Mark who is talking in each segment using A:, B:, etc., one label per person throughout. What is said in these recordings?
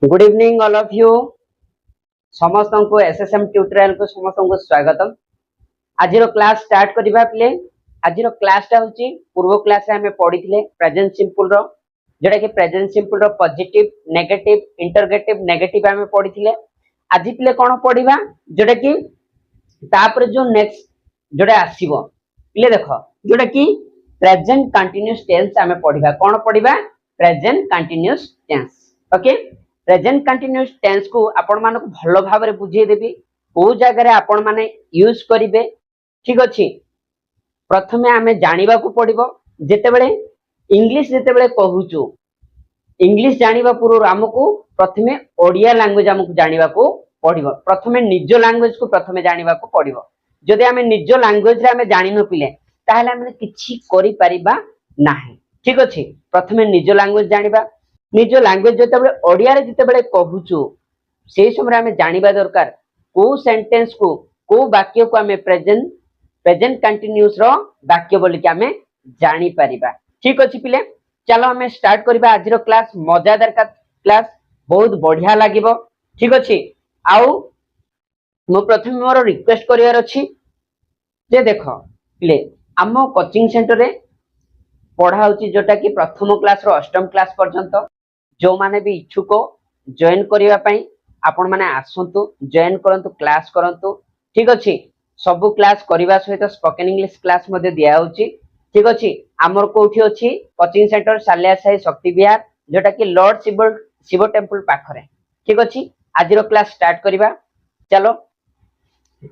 A: Good evening all of you समस्त को SSM tutorial को समस्त को स्वागतम। आज क्लास स्टार्ट करबा पिले आज क्लास टा होची पूर्व क्लास रे हमें पढिथिले प्रेजेंट सिंपल रो जेटा कि प्रेजेंट सिंपल रो पॉजिटिव नेगेटिव इंटरगेटिव नेगेटिव हमें पढिथिले। आज पिले कोन पढिबा जेटा कि तापर जो नेक्स्ट जेटा आसीबो पिले देखो जेटा कि प्रेजेंट कंटीन्यूअस टेंस हमें पढिबा कोन पढिबा present continuous tense. Okay present continuous tense को आपण मानको भलो भाबरे बुझे देबी को जगह रे आपण माने यूज करिवे। ठीक अछि प्रथमे हमें जानिबा को पड़िबो जेते बेले इंग्लिश जेते बेले कहूचू इंग्लिश जानिबा पूर्व हमको प्रथमे ओडिया लैंग्वेज हमको जानिबा को पड़िबो। प्रथमे निज लैंग्वेज को प्रथमे जानिबा को पड़िबो। जदि हमें निज लैंग्वेज रे हमें जानि न पिले ताहले हमें किछि करि परिबा नाही। ठीक अछि प्रथमे निज लैंग्वेज जानिबा निज लैंग्वेज जेते बेले ओडिया रे जेते बेले कहूचू से समय हमें जानिबा दरकार को सेंटेंस को वाक्य को हमें प्रेजेंट कंटीन्यूअस रो वाक्य बोली के हमें जानि परिबा। ठीक अछि पिले चलो हमें स्टार्ट करबा आज रो क्लास मजादार का क्लास बहुत बढ़िया लागिबो। ठीक अछि आउ मो प्रथम मोर रिक्वेस्ट करियार अछि जे देखो पिले हमो कोचिंग सेंटर रे पढ़ा होची जोटा कि प्रथम क्लास रो अष्टम क्लास पर्यंत जो माने भी इच्छुक जॉइन करिवा पई आपण माने आसंतु जॉइन करंतु क्लास करंतु। ठीक अछि सब क्लास करबा सहित स्पोकन इंग्लिश क्लास मध्ये दिया होची। ठीक अछि हमर कोठी अछि कोचिंग सेंटर सालिया साई शक्ति विहार जोटा कि लॉर्ड शिव टेंपल पाखरे। ठीक अछि आज रो क्लास स्टार्ट करिबा चलो।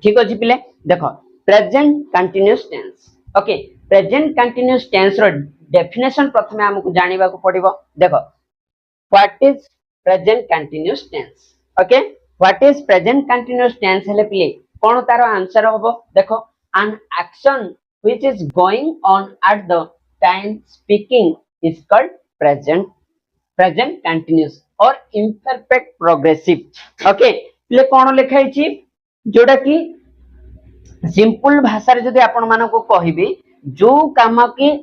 A: ठीक अछि पिले देखो present continuous tense. Okay present continuous tense रो डेफिनेशन प्रथमे हमकु जानिबा को पड़िबो। देखो What is present continuous tense? Okay, what is present continuous tense हेले पिले कोन तारो आंसर होबो देखो an action which is going on at the time speaking is called present continuous or imperfect progressive. Okay पिले कोन लिखाई छी जोडा कि सिंपल भाषा रे जदि आपण मानको कहिबी जो काम की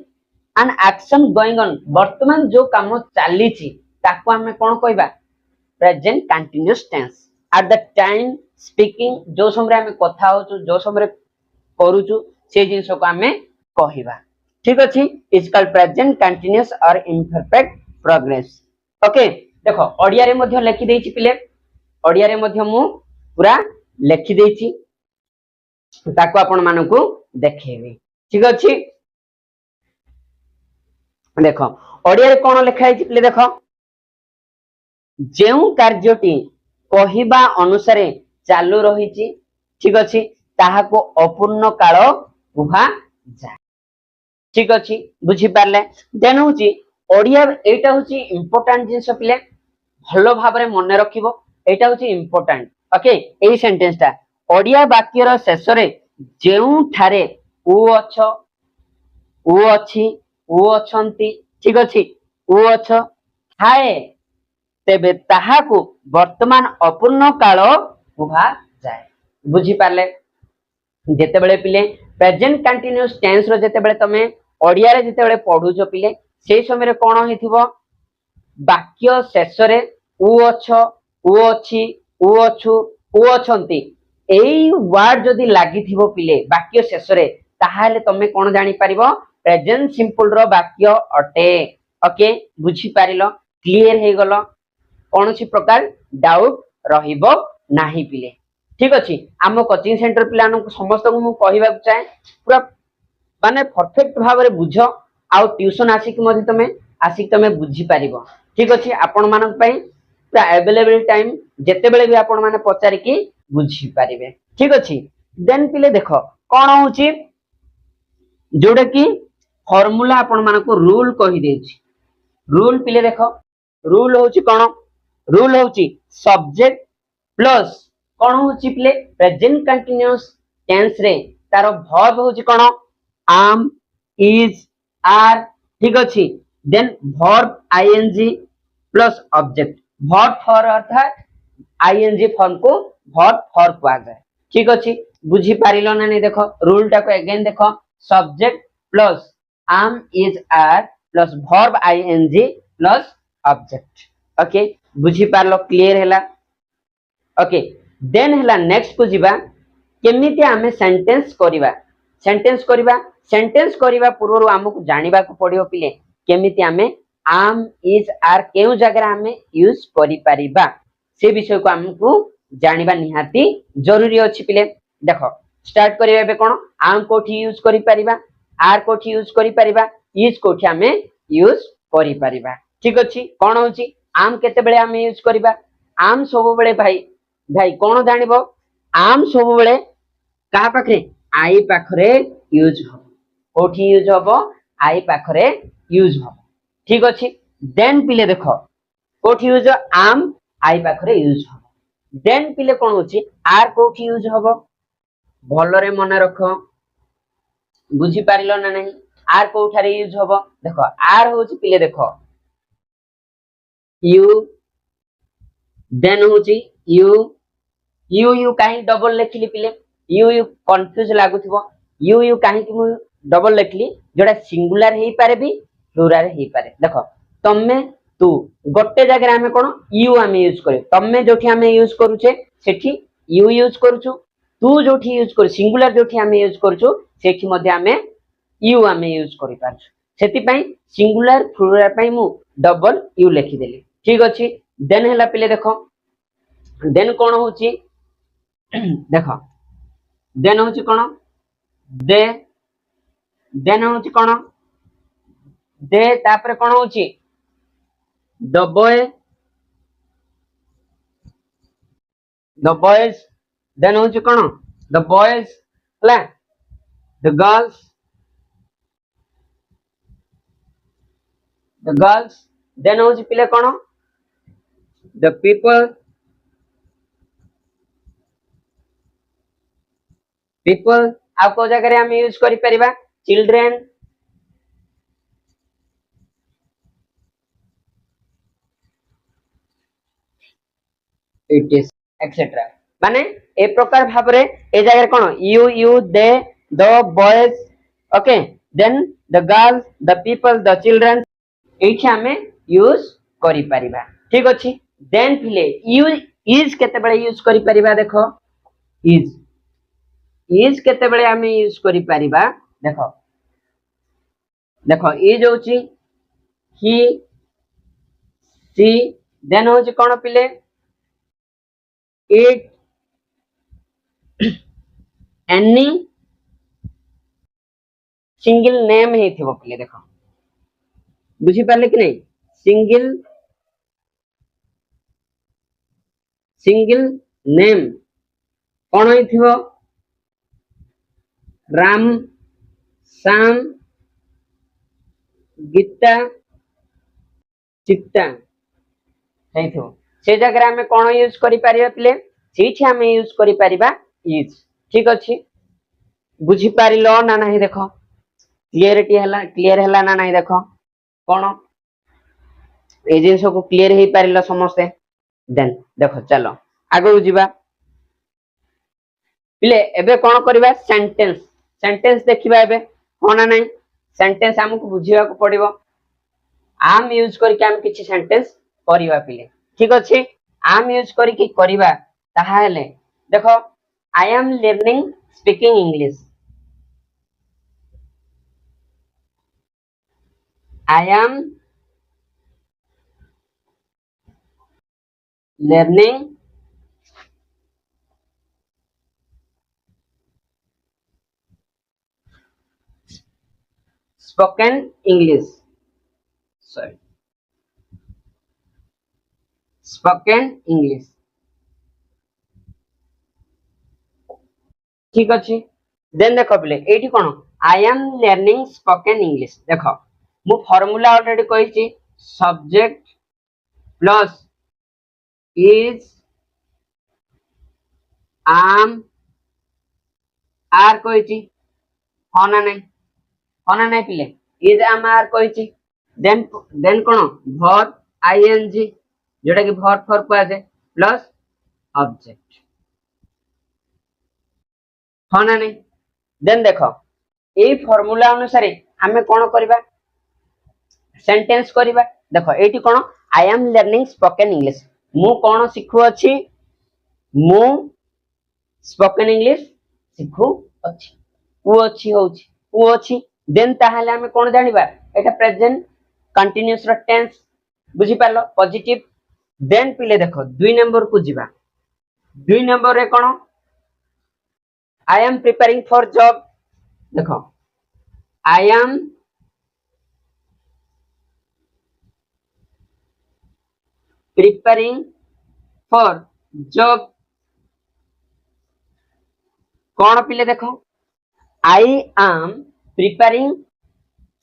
A: an action going on वर्तमान जो काम चाली छी ताको हमें कोन कहबा present continuous tense at the time speaking जो समय हमें कथा होचु जो समय करूचु से जिंस को हमें कहबा। ठीक अछि इज कॉल्ड प्रेजेंट कंटीन्यूअस और इम्परफेक्ट प्रोग्रेस। ओके देखो ओडिया रे मध्ये लिखि देछि पिले ओडिया रे मध्ये मु पूरा लिखि देछि ताको आपण मानको देखेबी। ठीक अछि देखो ओडिया रे कोन लिखा है पिले देखो जेउ कार्यटी कहिबा अनुसारे चालू रहिछि ठीक अछि ताहाको अपूर्ण काल कुहा जाय। ठीक अछि बुझी पारले देन होछि ओडिया एटा होछि इंपोर्टेंट जिंस पिले भलो भाबरे मने रखिबो एटा होछि इंपोर्टेंट। ओके एई सेंटेंस ता ओडिया वाक्य रो शेष रे जेउ ठारे उ अछ उ अछि उ अछंती ठीक अछि उ अछ थाए तेबे ताहाकु वर्तमान अपूर्ण काल कुहा जाय। बुझी पारले जेते बेले पिले प्रेजेंट कंटीन्यूअस टेंस रो जेते बेले तमे ओडिया रे जेते बेले पढुछो पिले सेही समय रे कोन हेथिबो वाक्य शेष रे उ अछ उ अछि उ अछु उ अछंती एई वर्ड जदी लागिथिबो पिले वाक्य शेष रे ताहाले तमे कोन जानि परिबो प्रेजेंट सिंपल रो वाक्य अटे। ओके बुझी पारिलो क्लियर हे गलो कोनोसी प्रकार डाउट रहिबो नाही पिले। ठीक अछि आम कोचिंग सेंटर पिलान को समस्त को मु कहिबा चाहे पूरा माने परफेक्ट भाबरे बुझो आ ट्यूशन आसिक मध्ये तमे बुझी पारिबो। ठीक अछि आपण मानक पई पूरा अवेलेबल टाइम जेते बेले भी आपण माने पचारि की बुझी पारिबे। ठीक अछि देन पिले देखो कोन होची जोडे की फार्मूला आपण मानको रूल कहि देछि रूल पिले देखो रूल होची कोन रूल होची सब्जेक्ट प्लस कोन होची पिले प्रेजेंट कंटीन्यूअस टेंस रे तारो वर्ब होची कोन am is are ठीक अछि then verb ing plus object verb four अर्थात ing फॉर्म को वर्ब फॉर कुआ जाय। ठीक अछि बुझी पारिलो ना नहीं देखो रूल टा को अगेन देखो subject plus am is are plus verb ing plus object. Okay बुझी पारलो क्लियर हैला ओके देन हैला नेक्स्ट को जीवा केमिति आमे सेंटेंस करिबा पूर्व हमकु जानिबा को पड़ियो पिले केमिति आमे आम इज आर केउ जगह आमे यूज करि परिबा से विषय को हमकु जानिबा निहाती जरूरी अछि पिले देखो स्टार्ट करिबा बे कोन आम कोठी यूज करि परिबा आर कोठी यूज करि परिबा इज कोठी आमे यूज करि परिबा ठीक अछि कोन होछि आम केते बेले आमे यूज करिबा आम सब बेले भाई भाई कोन जानिबो आम सब बेले कहा पाखरे आई पाखरे यूज हो कोठी यूज हो आई पाखरे यूज हो ठीक अछि देन पिले देखो कोठी यूज आम आई पाखरे यूज हो देन पिले कोन होछि आर कोठी यूज हो भलरे मन रखो बुझी पारिलो ना नहीं आर कोठारे यूज हो देखो आर होछि पिले देखो यू देन होछि यू यू यू काहे डबल लिखली पिले यू यू कंफ्यूज लागुथिबो यू यू काहे कि मु डबल लिखली जोडा सिंगुलर हेई पारे भी प्लुरल हेई पारे देखो तमे तू गोटे जगह हमें कोन यू हमें यूज करे तमे जोठी हमें यूज करूचे सेठी यू यूज करूछु तू जोठी यूज कर सिंगुलर जोठी हमें यूज करूछु सेठी मध्ये हमें यू हमें यूज करि पारछु सेति पई सिंगुलर प्लुरल पई मु डबल यू लिखि देली ठीक अछि देन हला पिले देखो देन कोन होची देखो देन होची कोन दे देन होची कोन दे तापर कोन होची द बॉयज देन होची कोन द बॉयज हला द गर्ल्स देन होची पिले कोन द पीपल आ को जगह रे हम यूज करि परिबा चिल्ड्रन इट इज एक्सेट्रा माने ए प्रकार भाबरे ए जगह कोन you you they the boys okay then the girls the people the children एठी हमें यूज करि परिबा ठीक अछि देन फिले यू इज केते बेले यूज करि परिबा देखो इज केते बेले हमें यूज करि परिबा देखो देखो इज होची ही सी देन होची कोन पिले इट एनी सिंगल नेम हे थिबो पिले देखो बुझी पाले कि नहीं सिंगल नेम कोन हे थिबो राम श्याम गीता चित्ता हे थिबो से जगह हमें कोन यूज करि परिबा पिले सेठी हमें यूज करि परिबा इज ठीक अछि बुझी पारिलो ना नहीं देखो क्लियर हला ना नहीं देखो कोन ए जिंस को क्लियर हे पारिलो समस्ते देन देखो चलो आगो जीवा पिले एबे कोन करबा सेंटेंस देखिबा एबे होना नहीं सेंटेंस हमकु बुझिबा को पड़िबो आम यूज करके हम किछि सेंटेंस करिबा पिले ठीक अछि आम यूज करके करिबा ताहा हेले देखो I am learning speaking English I am learning spoken English sorry spoken English ठीक अछि देन देखो पिले एठी कोन I am learning spoken English देखो मु फार्मूला ऑलरेडी कहिछि subject plus is am are कहिछि होना नहीं पिले इज आम आर कहिछि देन कोन वर्ब आईएनजी जोटा कि वर्ब फॉर को आजे प्लस ऑब्जेक्ट होना नहीं देन देखो ए फार्मूला अनुसार हमें कोन करबा सेंटेंस करिबा देखो एठी कोन I am learning spoken English मु कोन सिखु अछि मु स्पोकन इंग्लिश सिखु अछि उ अछि होछि उ अछि देन ताहाले हमें कोन जानिबा एटा प्रेजेंट कंटीन्यूअस रो टेंस बुझी पालो पॉजिटिव देन पिले देखो 2 नंबर को जिबा 2 नंबर रे कोन I am preparing for job देखो I am preparing for job कौन पिले देखो I am preparing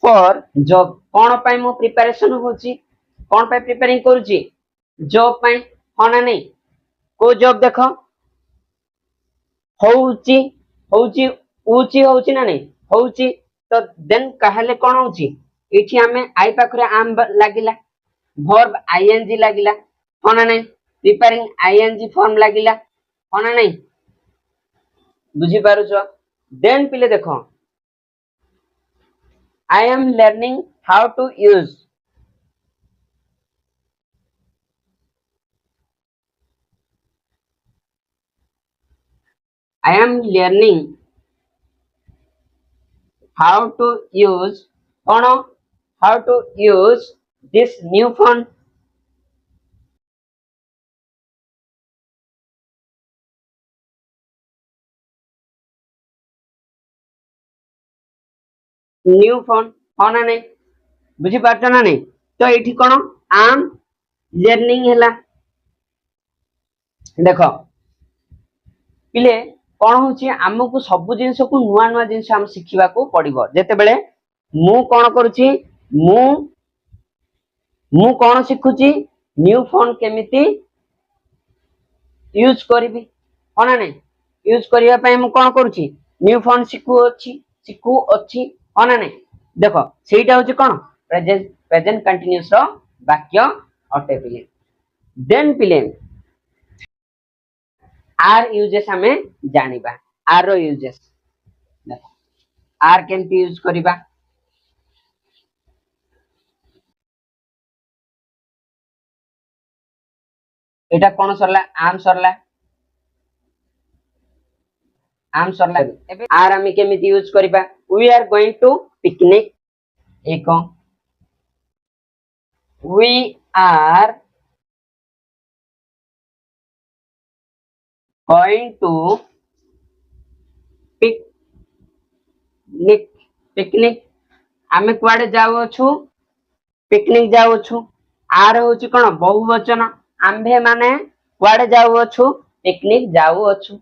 A: for job कौन पाई मो प्रिपरेशन होची कौन पाई प्रिपेयरिंग करूची जॉब पाई होना नहीं को जॉब देखो होउची होउची ऊची होउची ना नहीं होउची तो देन कहले कौन होउची इठी हमें आई पाखरे आम लागिला वर्ब आईएनजी लागिला होना नहीं प्रिपेयरिंग आईएनजी फॉर्म लागिला होना नहीं बुझी पारुछो देन पिले देखो I am learning how to use I am learning how to use kono how to use this new phone होना नहीं बुझी पारछ ना नहीं तो एठी कोन am learning हैला देखो पिले कोन होची हमकु सब जिंस को नुवा नुवा जिंस हम सिखिबा को पड़िबो जेते बेले मु कोन करूची मु मु कोन सिखुची न्यू फोन केमिति यूज करबी होना नहीं यूज करिया पय मु कोन करूची न्यू फोन सिखु अछि होना नहीं देखो सेटा होची कोन प्रेजेंट कंटीन्यूअस रो वाक्य अटे पिले देन पिले आर यूजेस हमें जानिबा आर रो यूजेस देखो आर केमति यूज करिबा एटा कोन सरला आम सरला एबे आर हमें केमिति यूज करिबा we are going to picnic एको we are going to picnic picnic आमे कुआडे जाऊ छु पिकनिक जाऊ छु आर होची कोन बहुवचन आंभे माने कुआडे जाऊ छु पिकनिक जाऊ छु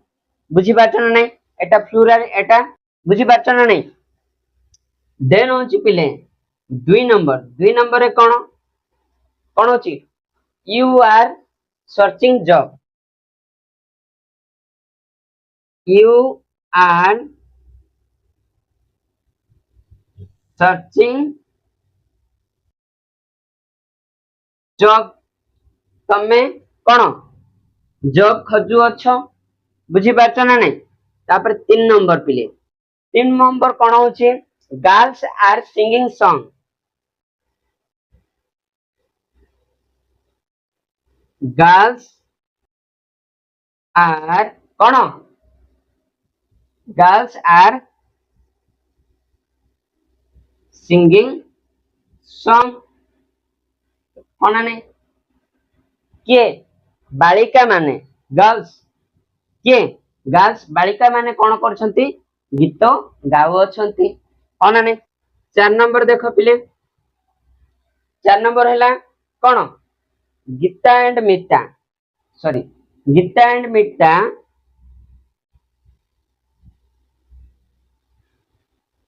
A: बुझी पाछ ना नहीं एटा प्लुरल एटा बुझी पाछ ना नहीं देन होची पिले 2 नंबर रे कोन कोन होची you are searching job you are searching job तमे कोन जॉब खजु अछो बुझी पाछ ना नहीं तापर 3 नंबर पिले 3 नंबर कोन होची girls are singing song girls are कोन girls are singing song होना नहीं किए बालिका माने गर्ल्स किए गर्ल्स बालिका माने कोन करछंती गीत गाओ अछंती होना नहीं 4 नंबर देखो पिले 4 नंबर हैला कोन Gita and Mita sorry Gita and Mita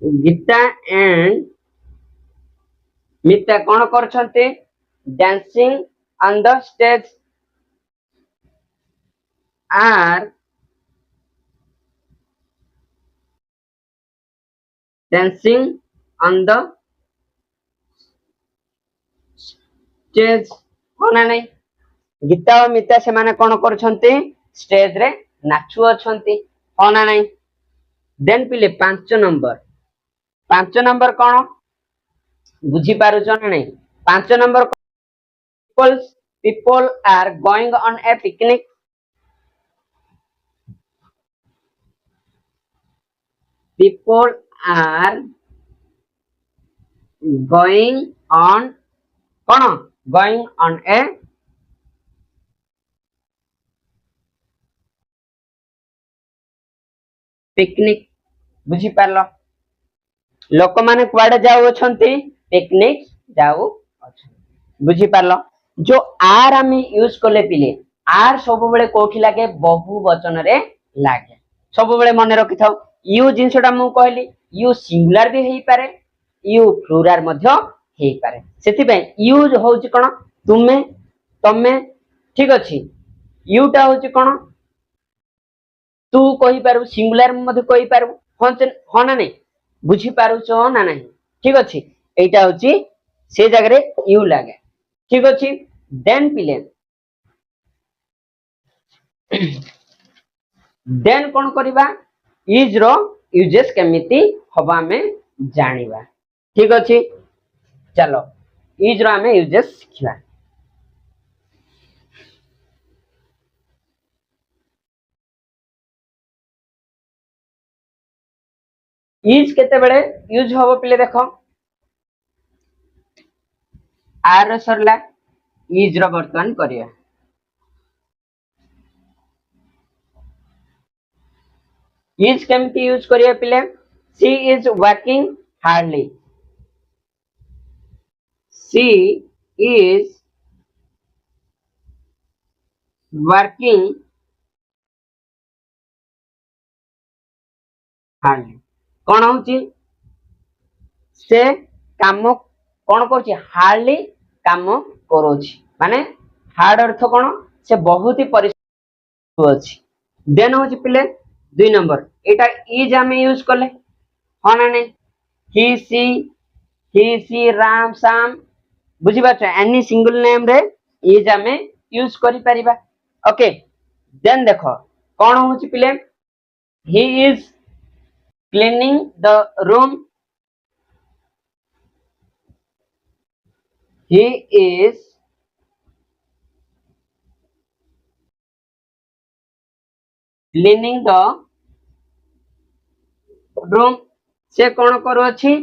A: Gita and Mita कोन करछंते dancing on the stage are dancing on the stage होना नहीं गीता और मिता से माने कोन करछंते स्टेज रे नाचु अछंती होना नहीं देन पिले 5 नंबर 5 नंबर कोन बुझी पारुछ ना नहीं 5 number people are going on a picnic people are going on कौन going on a picnic बुझी पारलो लोक माने कुआडे जाऊ अछंती पिकनिक जाऊ बुझी पारलो जो आर आमे यूज करले पिले आर सब बेले कोठी लागे बहु वचन रे लागे सब बेले मन रखि थाओ यू जिंसटा मु कहली यू सिंगुलर भी हेई पारे यू प्लुराल मध्य हेई पारे सेति पे यूज होउची कोन तुमे तमे ठीक अछि यूटा होउची कोन तू कहि पारु सिंगुलर मध्ये कहि पारु हो ना नहीं बुझी पारुछ ना नहीं ठीक अछि एटा होची से जगह रे यू लागे ठीक अछि देन पिले देन कोन करिबा इज रो यूजेस केमिति हबा में जानिबा ठीक अछि चलो इज रो हमें यूजेस सिखिबा इज केते बेले यूज हबो पिले देखो आर सरला इज रो वर्तमान करिया इज केमिति यूज करिया पिले she is working hardly she is working hardly कौन होची से काम कौन करूची हार्डली काम करूची माने हार्ड अर्थ कौन से बहुत ही परिश्रम अछि देन होची पिले 2 नंबर एटा इज हमें यूज करले हो ना नहीं ही सी राम श्याम बुझी बात एनी सिंगल नेम रे इज हमें यूज करि परिबा ओके देन देखो कौन होची पिले he is cleaning the room he is cleaning the room से कौन करू अछि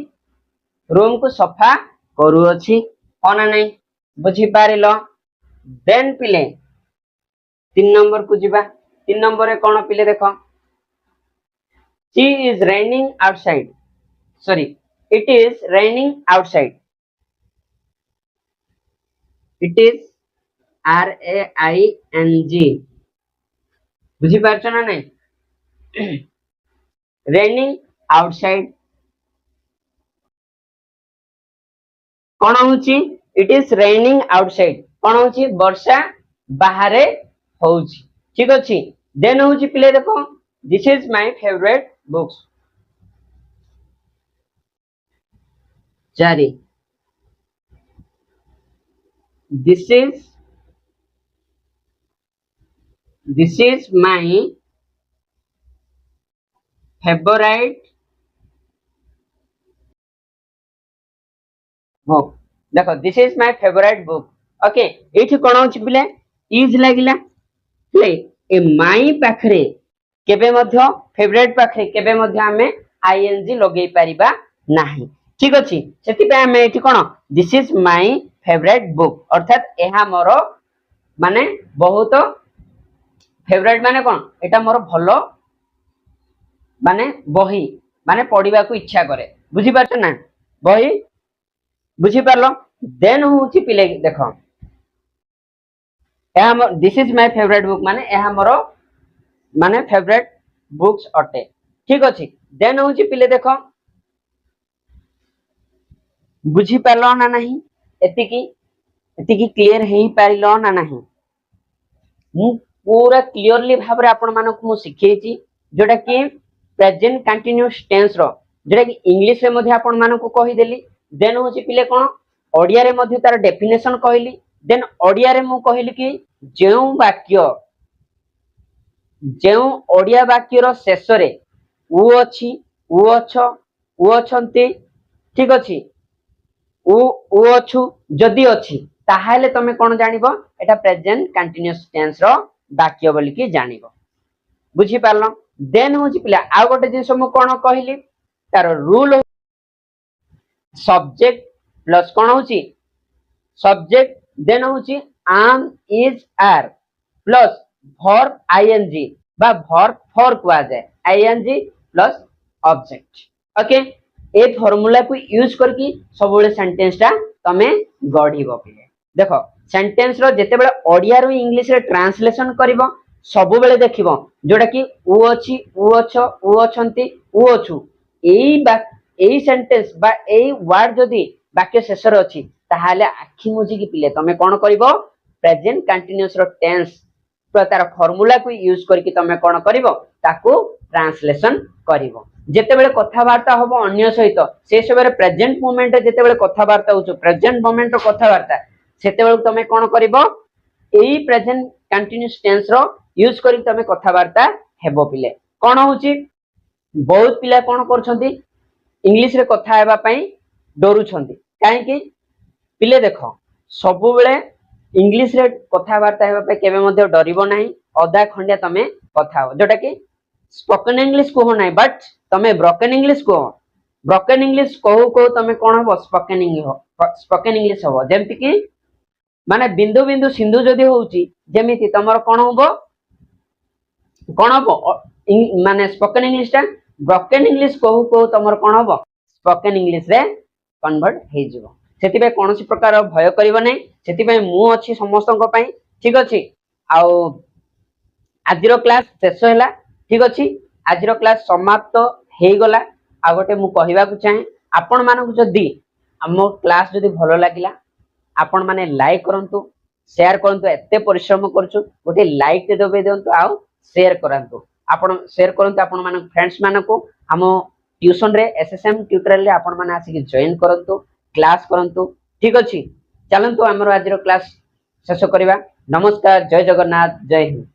A: रूम को सफा करू अछि हो ना नहीं बुझी पारिलो देन पिले 3 नंबर को जिबा 3 नंबर रे कौन पिले देखो she is raining outside sorry it is raining outside it is RAING बुझी पारछ ना नहीं raining outside कौन होची it is raining outside कौन होची वर्षा बाहरे होची ठीक अछि देन होची पिले देखो this is my favorite books जारी this is my favorite book देखो this is my favorite book okay एठी कोन होची पिले इज लागिला ले ए माई पाखरे केबे मध्य फेवरेट पाखरे केबे मध्य हमें आईएनजी लगेई परिबा नाही ठीक अछि सेति पे हमें एठी कोन this is my favourite book अर्थात एहा मोर माने बहुत फेवरेट माने कोन एटा मोर भलो माने बही माने पढिबा को इच्छा करे बुझी पाछ ना बही बुझी पारलो देन होची पिले देखो एहा this is my favourite book माने एहा मोर माने फेवरेट बुक्स अटे ठीक अछि देन होची पिले देखो बुझी पारलो ना नहीं एतिकी क्लियर हेई पारिलो ना नहीं मु पूरा क्लियरली भाबरे आपण मानको मु सिखेची जोटा कि प्रेजेंट कंटीन्यूअस टेंस रो जोटा कि इंग्लिश रे मध्ये आपण मानको कहि देली देन होची पिले कोन ओडिया रे मध्ये तार डेफिनेशन कहली देन ओडिया रे मु कहली कि जेउ ओडिया वाक्य रो शेष रे उ अछि उ अछ उ अछंती ठीक अछि उ उ अछु जदि अछि ताहाले तमे कोन जानिबो एटा प्रेजेंट कंटीन्यूअस टेंस रो वाक्य बोली कि जानिबो बुझी पारलो देन होची पिला आ गोटे जिंस मु कोन कहली तार रूल सब्जेक्ट प्लस कोन होची सब्जेक्ट देन होची am is are plus verb ing बा verb for कुआ जाय ing प्लस ऑब्जेक्ट ओके ए फार्मूला को यूज करके सब बेले सेंटेंस टा तमे गढिबो पिले देखो सेंटेंस रो जते बेले ओडिया रो इंग्लिश रे ट्रांसलेशन करिवो सब बेले देखिबो जोटा कि उ अछि उ अछो उ अछंती उ अछु एई सेंटेंस बा एई वर्ड जदी वाक्य शेष रे अछि ताहाले आखि मुजी की पिले तमे कोन करिवो प्रेजेंट कंटीन्यूअस रो टेंस तार फार्मूला को यूज करके तमे कोन करिवो ताको ट्रांसलेशन करिवो जेते बेले कथावार्ता होबो अन्य सहित से सबरे प्रेजेंट मोमेंट जेते बेले कथावार्ता होचो प्रेजेंट मोमेंट रो कथावार्ता सेते बेले तमे कोन करिवो एई प्रेजेंट कंटीन्यूअस टेंस रो यूज करी तमे कथावार्ता हेबो पिले कोन होची बहुत पिला कोन करछंती इंग्लिश रे कथा हेबा पई डरू छंती काहे कि पिले देखो सब बेले इंग्लिश रे कथावार्ता हेबा पई केबे मध्ये डरिबो नाही अधा खंडिया तमे कथा हो जोटा कि स्पोकन इंग्लिश को नाही बट तमे ब्रोकन इंग्लिश को ब्रोकन इंग्लिश को तमे कोन हो स्पोकन इंग्लिश हो जेमति कि माने बिंदु बिंदु सिंधु जदी होउची जेमिति तमरो कोन होबो माने स्पोकन इंग्लिश टा ब्रोकन इंग्लिश को तमरो कोन होबो स्पोकन इंग्लिश रे कन्वर्ट हे जिवो सेति पे कोनोसी प्रकार भय करिवो नै सेति पे मु अछि समस्तन पई ठीक अछि आ आजिरो क्लास शेष होला ठीक अछि आजिरो क्लास समाप्त हे गला आ गोटे मु कहिबा को चाहे आपण मानक जदी हमो क्लास जदी भलो लागिला आपण माने लाइक करंतु शेयर करंतु एते परिश्रम करछु गोटे लाइक दे देबे देंतु आ शेयर करंतु आपण शेयर करंतु आपण मानक फ्रेंड्स मानको हमो ट्यूशन रे एसएसएम ट्यूटोरियल रे आपण माने आसी जॉइन करंतु क्लास करंतु ठीक अछि चलंतु हमरो आजिरो क्लास शेष करिवा नमस्कार जय जगन्नाथ जय हिंद।